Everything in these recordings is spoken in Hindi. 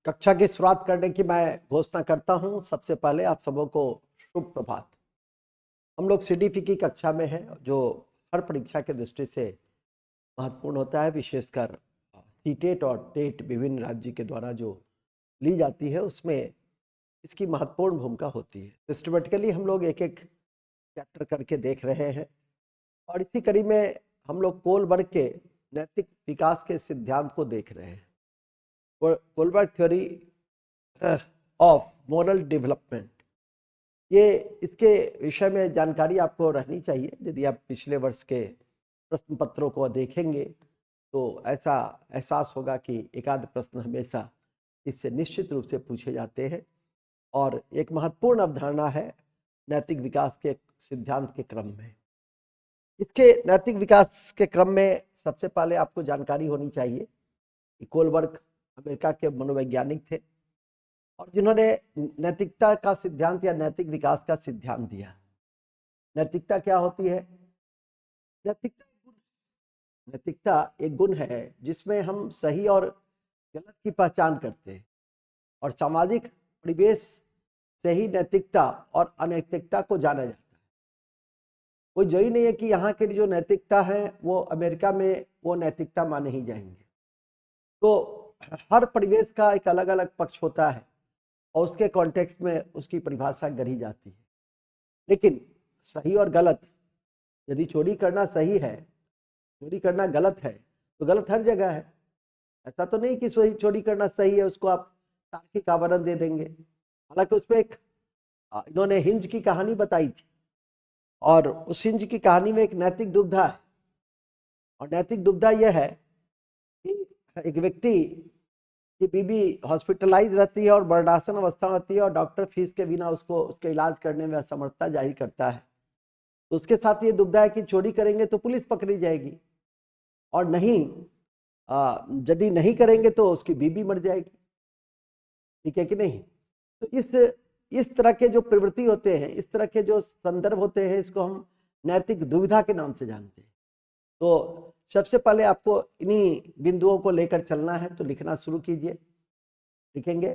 कक्षा की शुरुआत करने की मैं घोषणा करता हूं। सबसे पहले आप सबों को शुभ प्रभात। हम लोग सीडीपी की कक्षा में हैं, जो हर परीक्षा के दृष्टि से महत्वपूर्ण होता है। विशेषकर सीटेट और टेट विभिन्न राज्य के द्वारा जो ली जाती है, उसमें इसकी महत्वपूर्ण भूमिका होती है। सिस्टमेटिकली हम लोग एक एक चैप्टर करके देख रहे हैं, और इसी कड़ी में हम लोग कोलबर्ग के नैतिक विकास के सिद्धांत को देख रहे हैं। Kohlberg theory of moral development, ये इसके विषय में जानकारी आपको रहनी चाहिए। यदि आप पिछले वर्ष के प्रश्न पत्रों को देखेंगे तो ऐसा एहसास होगा कि एक आध प्रश्न हमेशा इससे निश्चित रूप से पूछे जाते हैं, और एक महत्वपूर्ण अवधारणा है नैतिक विकास के सिद्धांत के क्रम में। इसके नैतिक विकास के क्रम में सबसे पहले आपको जानकारी होनी चाहिए कि कोलबर्ग अमेरिका के मनोवैज्ञानिक थे, और जिन्होंने नैतिकता का सिद्धांत या नैतिक विकास का सिद्धांत दिया। नैतिकता क्या होती है? नैतिकता एक गुण है जिसमें हम सही और गलत की पहचान करते हैं, और सामाजिक परिवेश से ही नैतिकता और अनैतिकता को जाना जाता है। कोई जरूरी नहीं है कि यहाँ के जो नैतिकता है वो अमेरिका में वो नैतिकता माने ही जाएंगे। तो हर परिवेश का एक अलग अलग पक्ष होता है, और उसके कॉन्टेक्स्ट में उसकी परिभाषा गढ़ी जाती है। लेकिन सही और गलत, यदि चोरी करना सही है, चोरी करना गलत है, तो गलत हर जगह है। ऐसा तो नहीं कि चोरी करना सही है उसको आप तार्किक आवरण दे देंगे। हालांकि उसमें एक इन्होंने हिंज की कहानी बताई थी, और उस हिंज की कहानी में एक नैतिक दुविधा है। और नैतिक दुविधा यह है कि एक व्यक्ति की बीबी हॉस्पिटलाइज रहती है और बर्दाश्तन अवस्था रहती है, और डॉक्टर फीस के बिना उसको उसके इलाज करने में असमर्थता जाहिर करता है। तो उसके साथ ये दुविधा है कि चोरी करेंगे तो पुलिस पकड़ी जाएगी, और नहीं यदि नहीं करेंगे तो उसकी बीबी मर जाएगी। ठीक है कि नहीं? तो इस तरह के जो प्रवृत्ति होते हैं, इस तरह के जो संदर्भ होते हैं, इसको हम नैतिक दुविधा के नाम से जानते हैं। तो सबसे पहले आपको इन्हीं बिंदुओं को लेकर चलना है, तो लिखना शुरू कीजिए। लिखेंगे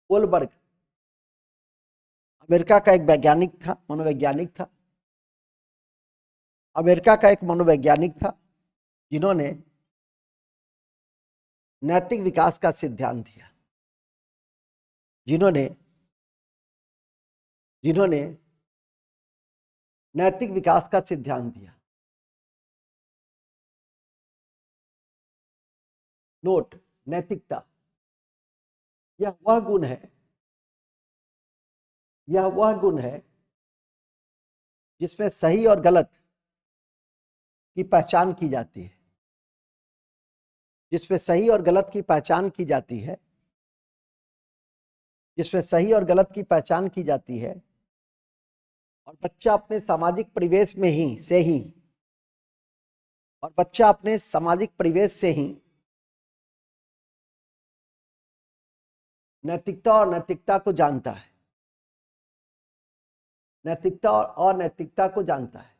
कोलबर्ग अमेरिका का एक वैज्ञानिक था, मनोवैज्ञानिक था। अमेरिका का एक मनोवैज्ञानिक था जिन्होंने नैतिक विकास का सिद्धांत दिया, जिन्होंने नैतिक विकास का सिद्धांत दिया। नोट, नैतिकता यह वह गुण है जिसमें सही और गलत की पहचान की जाती है, जिसमें सही और गलत की पहचान की जाती है, जिसमें सही और गलत की पहचान की जाती है, और बच्चा अपने सामाजिक परिवेश में ही से ही और बच्चा अपने सामाजिक परिवेश से ही नैतिकता और नैतिकता को जानता है, नैतिकता और अनैतिकता को जानता है।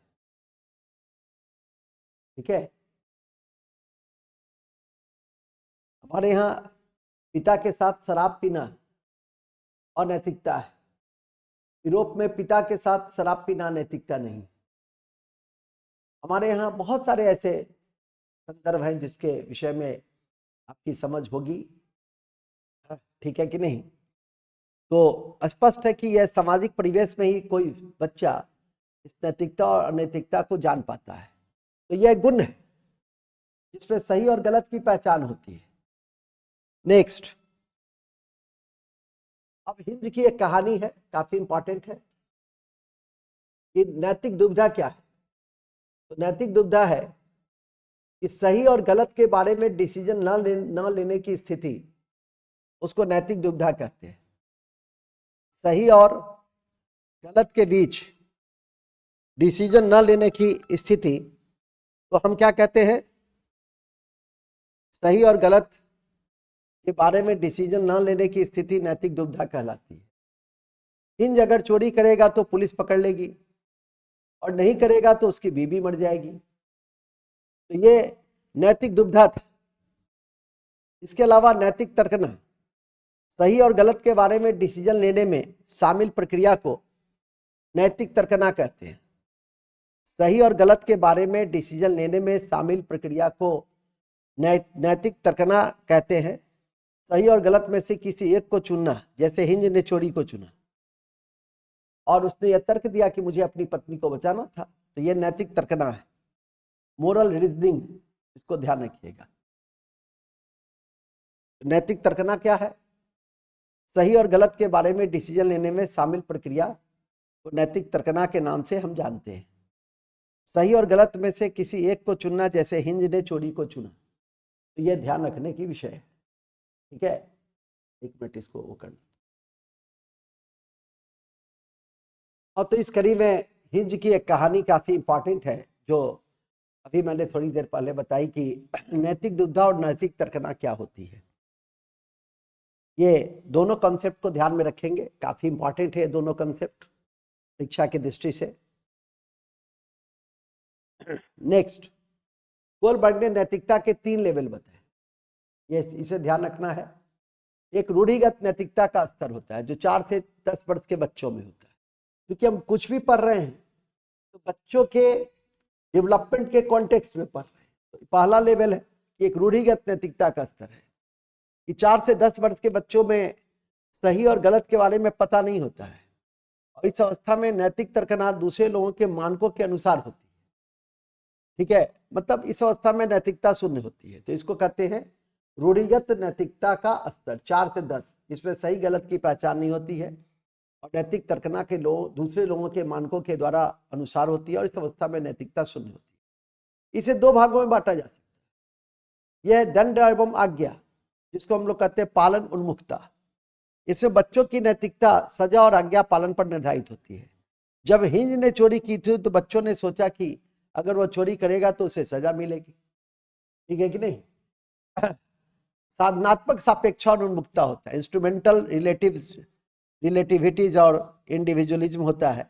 ठीक है? हमारे यहाँ पिता के साथ शराब पीना अनैतिकता है। यूरोप में पिता के साथ शराब पीना नैतिकता नहीं। हमारे यहाँ बहुत सारे ऐसे संदर्भ हैं जिसके विषय में आपकी समझ होगी। ठीक है कि नहीं? तो स्पष्ट है कि यह सामाजिक परिवेश में ही कोई बच्चा इस नैतिकता और अनैतिकता को जान पाता है। तो यह गुण है जिसमें सही और गलत की पहचान होती है। नेक्स्ट, अब हिंज की एक कहानी है, काफी इंपॉर्टेंट है कि नैतिक दुविधा क्या है। तो नैतिक दुविधा है कि सही और गलत के बारे में डिसीजन न लेने की स्थिति, उसको नैतिक दुविधा कहते हैं। सही और गलत के बीच डिसीजन न लेने की स्थिति तो हम क्या कहते हैं? सही और गलत के बारे में डिसीजन न लेने की स्थिति नैतिक दुविधा कहलाती है। हिंज अगर चोरी करेगा तो पुलिस पकड़ लेगी, और नहीं करेगा तो उसकी बीबी मर जाएगी। तो ये नैतिक दुविधा था। इसके अलावा नैतिक तर्कना, सही और गलत के बारे में डिसीजन लेने में शामिल प्रक्रिया को नैतिक तर्कना कहते हैं। सही और गलत के बारे में डिसीजन लेने में शामिल प्रक्रिया को नैतिक तर्कना कहते हैं। सही और गलत में से किसी एक को चुनना, जैसे हिंज ने चोरी को चुना और उसने यह तर्क दिया कि मुझे अपनी पत्नी को बचाना था, तो यह नैतिक तर्कना है, मोरल रीजनिंग, इसको ध्यान रखिएगा। नैतिक तर्कना क्या है? सही और गलत के बारे में डिसीजन लेने में शामिल प्रक्रिया को नैतिक तर्कना के नाम से हम जानते हैं। सही और गलत में से किसी एक को चुनना, जैसे हिंज ने चोरी को चुना, तो यह ध्यान रखने की विषय है। ठीक है, एक मिनट इसको वो करना। और तो इस कड़ी में हिंज की एक कहानी काफी इंपॉर्टेंट है, जो अभी मैंने थोड़ी देर पहले बताई कि नैतिक दुविधा और नैतिक तर्कना क्या होती है। ये दोनों कॉन्सेप्ट को ध्यान में रखेंगे, काफी इंपॉर्टेंट है दोनों कॉन्सेप्ट शिक्षा की दृष्टि से। नेक्स्ट, कोलबर्ग ने नैतिकता के 3 लेवल बताए, ये इसे ध्यान रखना है। एक रूढ़िगत नैतिकता का स्तर होता है जो 4 से 10 वर्ष के बच्चों में होता है, क्योंकि हम कुछ भी पढ़ रहे हैं तो बच्चों के डेवलपमेंट के कॉन्टेक्स्ट में पढ़ रहे हैं। तो पहला लेवल है कि एक रूढ़िगत नैतिकता का स्तर है कि 4 से 10 वर्ष के बच्चों में सही और गलत के बारे में पता नहीं होता है, और इस अवस्था में नैतिक तर्कना दूसरे लोगों के मानकों के अनुसार होती है। ठीक है, मतलब इस अवस्था में नैतिकता शून्य होती है, तो इसको कहते हैं रूढ़िगत नैतिकता का स्तर 4 से 10। इसमें सही गलत की पहचान नहीं होती है और नैतिक तर्कना के लोग दूसरे लोगों के मानकों के द्वारा अनुसार होती है, और इस अवस्था में नैतिकता शून्य होती है। इसे 2 भागों में बांटा जा सकता है। यह है दंड एवं आज्ञा, जिसको हम लोग कहते हैं पालन उन्मुखता। इसमें बच्चों की नैतिकता सजा और आज्ञा पालन पर निर्धारित होती है। जब हिंज ने चोरी की थी तो बच्चों ने सोचा कि अगर वह चोरी करेगा तो उसे सजा मिलेगी। ठीक है कि नहीं? साधनात्मक सापेक्ष और उन्मुखता होता है, इंस्ट्रूमेंटल रिलेटिविटीज और इंडिविजुअलिज्म होता है।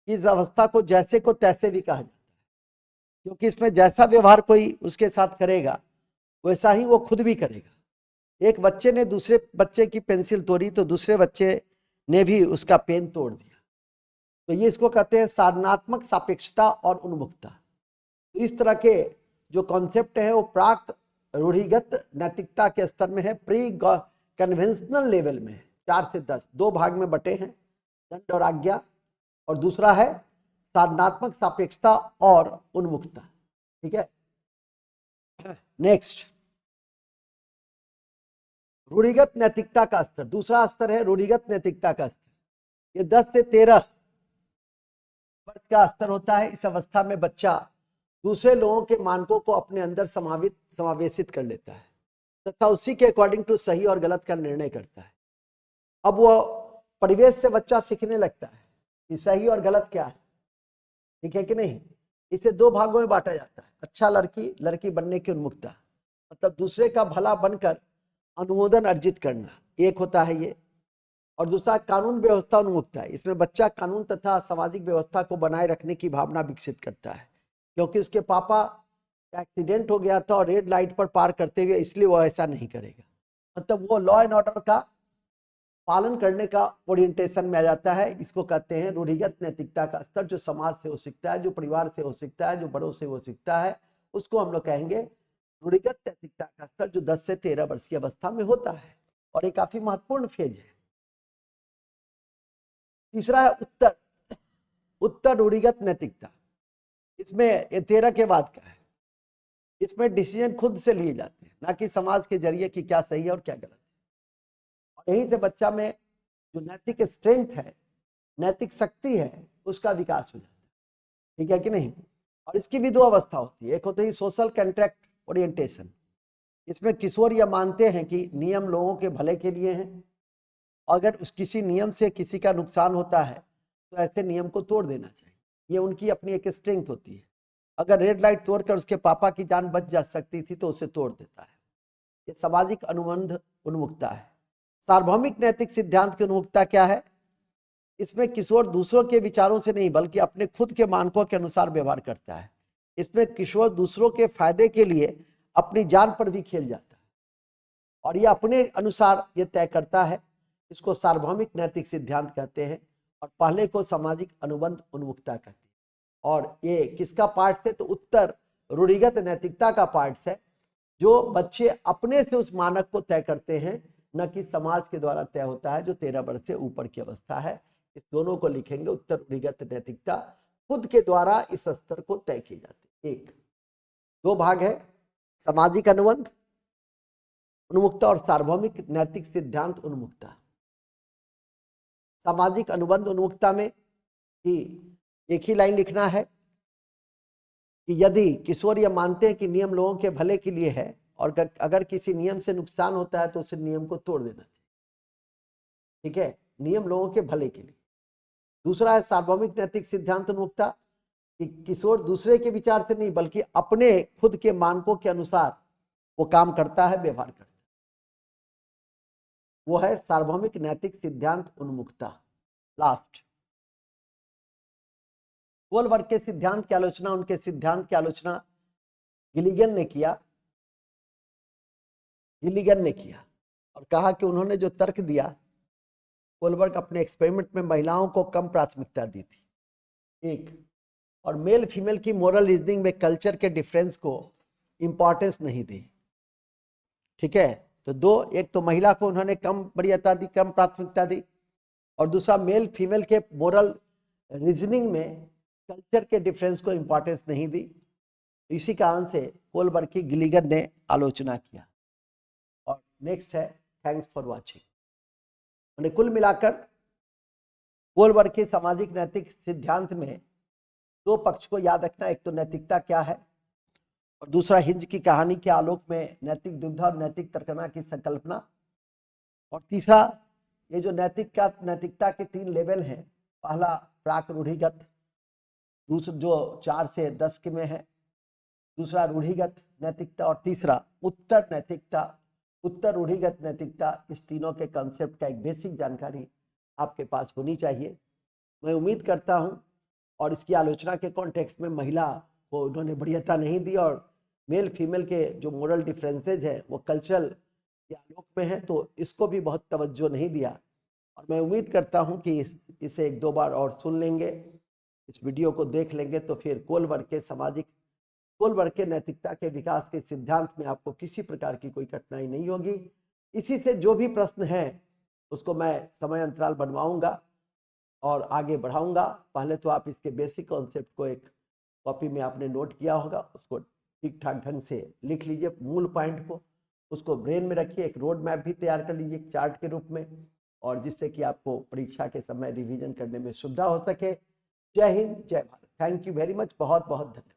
इस अवस्था को जैसे को तैसे भी कहा जाता है, क्योंकि इसमें जैसा व्यवहार कोई उसके साथ करेगा वैसा ही वो खुद भी करेगा। एक बच्चे ने दूसरे बच्चे की पेंसिल तोड़ी तो दूसरे बच्चे ने भी उसका पेन तोड़ दिया। तो ये इसको कहते हैं साधनात्मक सापेक्षता और उन्मुखता। इस तरह के जो कॉन्सेप्ट है वो प्राक रूढ़िगत नैतिकता के स्तर में है, प्री कन्वेंशनल लेवल में है। 4 से 10 2 भाग में बटे हैं, दंड और आज्ञा, और दूसरा है साधनात्मक सापेक्षता और उन्मुखता। ठीक है, नेक्स्ट, रूढ़िगत नैतिकता का स्तर। दूसरा स्तर है रूढ़िगत नैतिकता का स्तर। ये 10 से 13 वर्ष का स्तर होता है। इस अवस्था में बच्चा दूसरे लोगों के मानकों को अपने अंदर समावेशित कर लेता है तथा उसी के अकॉर्डिंग टू सही और गलत का निर्णय करता है। अब वो परिवेश से बच्चा सीखने लगता है कि सही और गलत क्या है। ठीक है कि नहीं? इसे 2 भागों में बांटा जाता है, अच्छा लड़की बनने की उन्मुखता, मतलब दूसरे का भला बनकर अनुमोदन अर्जित करना, एक होता है ये, और दूसरा कानून व्यवस्था उन्मुखता है। इसमें बच्चा कानून तथा सामाजिक व्यवस्था को बनाए रखने की भावना विकसित करता है, क्योंकि उसके पापा का एक्सीडेंट हो गया था और रेड लाइट पर पार करते हुए, इसलिए वो ऐसा नहीं करेगा। मतलब वो लॉ एंड ऑर्डर का पालन करने का ओरिएंटेशन में आ जाता है। इसको कहते हैं रूढ़िगत नैतिकता का स्तर, जो समाज से हो सकता है, जो परिवार से हो सकता है, जो बड़ों से हो सकता है, उसको हम लोग कहेंगे रूढ़िगत नैतिकता का स्तर, जो 10 से 13 वर्ष की अवस्था में होता है, और ये काफी महत्वपूर्ण फेज है। तीसरा है उत्तर रूढ़िगत नैतिकता। इसमें ये 13 के बाद का है। इसमें डिसीजन खुद से लिए जाते हैं, ना कि समाज के जरिए कि क्या सही है और क्या गलत है। और यहीं से बच्चा में जो नैतिक स्ट्रेंथ है, नैतिक शक्ति है, उसका विकास हो जाता है। ठीक है कि नहीं? और इसकी भी 2 अवस्था होती है। एक होती है सोशल कॉन्ट्रैक्ट ओरिएंटेशन। इसमें किशोर यह मानते हैं कि नियम लोगों के भले के लिए हैं, अगर उस किसी नियम से किसी का नुकसान होता है तो ऐसे नियम को तोड़ देना चाहिए। ये उनकी अपनी एक स्ट्रेंथ होती है। अगर रेड लाइट तोड़कर उसके पापा की जान बच जा सकती थी तो उसे तोड़ देता है। ये सामाजिक अनुबंध उन्मुखता है। सार्वभौमिक नैतिक सिद्धांत की उन्मुखता क्या है? इसमें किशोर दूसरों के विचारों से नहीं बल्कि अपने खुद के मानकों के अनुसार व्यवहार करता है। इसमें किशोर दूसरों के फायदे के लिए अपनी जान पर भी खेल जाता है। और ये अपने अनुसार ये तय करता है। इसको सार्वभौमिक नैतिक सिद्धांत कहते हैं और पहले को सामाजिक अनुबंध उन्मुखता कहते हैं। और ये किसका पार्ट है? तो उत्तर रूढ़िगत नैतिकता का पार्ट है, जो बच्चे अपने से उस मानक को तय करते हैं, न कि समाज के द्वारा तय होता है, जो 13 वर्ष से ऊपर की अवस्था है। इस दोनों को लिखेंगे। उत्तर रूढ़िगत नैतिकता खुद के द्वारा इस स्तर को तय किए जाते हैं। एक दो भाग है, सामाजिक अनुबंध उन्मुक्ता और सार्वभौमिक नैतिक सिद्धांत उन्मुक्ता। सामाजिक अनुबंध उन्मुक्ता में कि एक ही लाइन लिखना है कि यदि किशोर यह मानते हैं कि नियम लोगों के भले के लिए है और अगर किसी नियम से नुकसान होता है तो उस नियम को तोड़ देना चाहिए। ठीक है, नियम लोगों के भले के लिए। दूसरा है सार्वभौमिक नैतिक सिद्धांत उन्मुक्ता कि किशोर दूसरे के विचार से नहीं बल्कि अपने खुद के मानकों के अनुसार वो काम करता है, व्यवहार करता है। वो है सार्वभौमिक नैतिक सिद्धांत उन्मुक्ता। लास्ट कोलबर्ग के सिद्धांत की आलोचना, उनके सिद्धांत की आलोचना गिलिगन ने किया और कहा कि उन्होंने जो तर्क दिया, कोलबर्ग अपने एक्सपेरिमेंट में महिलाओं को कम प्राथमिकता दी थी, एक, और मेल फीमेल की मोरल रीजनिंग में कल्चर के डिफरेंस को इंपॉर्टेंस नहीं दी। ठीक है, तो दो, एक तो महिला को उन्होंने कम वरीयता दी, कम प्राथमिकता दी, और दूसरा मेल फीमेल के मोरल रीजनिंग में कल्चर के डिफरेंस को इंपॉर्टेंस नहीं दी। इसी कारण से कोलबर्ग की गिलिगन ने आलोचना किया। और नेक्स्ट है थैंक्स फॉर वॉचिंग। कुल मिलाकर कोलबर्ग के सामाजिक नैतिक सिद्धांत में दो पक्ष को याद रखना, एक तो नैतिकता क्या है और दूसरा हिंज की कहानी के आलोक में नैतिक दुविधा और नैतिक तर्कना की संकल्पना, और तीसरा ये जो नैतिकता के 3 लेवल हैं, पहला प्राक रूढ़िगत, दूसरा जो 4 से 10 के में है, दूसरा रूढ़िगत नैतिकता, और तीसरा उत्तर नैतिकता, उत्तर रूढ़िगत नैतिकता। इस तीनों के कॉन्सेप्ट का एक बेसिक जानकारी आपके पास होनी चाहिए। मैं उम्मीद करता हूं, और इसकी आलोचना के कॉन्टेक्स्ट में महिला को उन्होंने वरीयता नहीं दी और मेल फीमेल के जो मोरल डिफरेंसेज है वो कल्चरल के आलोक में है, तो इसको भी बहुत तवज्जो नहीं दिया। और मैं उम्मीद करता हूं कि इसे 1-2 बार और सुन लेंगे, इस वीडियो को देख लेंगे, तो फिर कोलबर्ग के नैतिकता के विकास के सिद्धांत में आपको किसी प्रकार की कोई कठिनाई नहीं होगी। इसी से जो भी प्रश्न है उसको मैं समय अंतराल बनवाऊंगा और आगे बढ़ाऊंगा। पहले तो आप इसके बेसिक कॉन्सेप्ट को एक कॉपी में आपने नोट किया होगा, उसको ठीक ठाक ढंग से लिख लीजिए, मूल पॉइंट को उसको ब्रेन में रखिए, एक रोड मैप भी तैयार कर लीजिए चार्ट के रूप में, और जिससे कि आपको परीक्षा के समय रिवीजन करने में सुविधा हो सके। जय हिंद, जय Bharat. Thank you very much, बहुत बहुत धन्यवाद।